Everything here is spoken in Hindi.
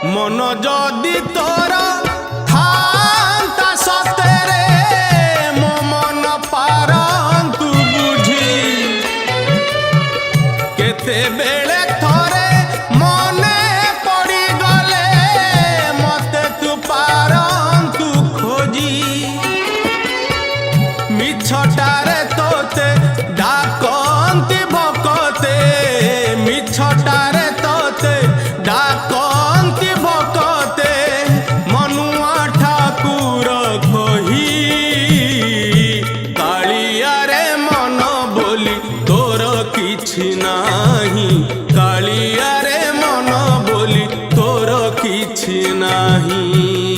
मन जदि तोर थांता सतेरे मो मन पारंतु बुझी केते बेले थोरे मने पड़ी गले मते तू पारंतु खोजी मिछटारे तोते डाकंती भकते मिछटारे तोते डाकंती भकते मनुआ ठाकुर कही कालिया रे मन बोली तोर किछि नाही कालिया रे मन बोली तोर किछि नाही।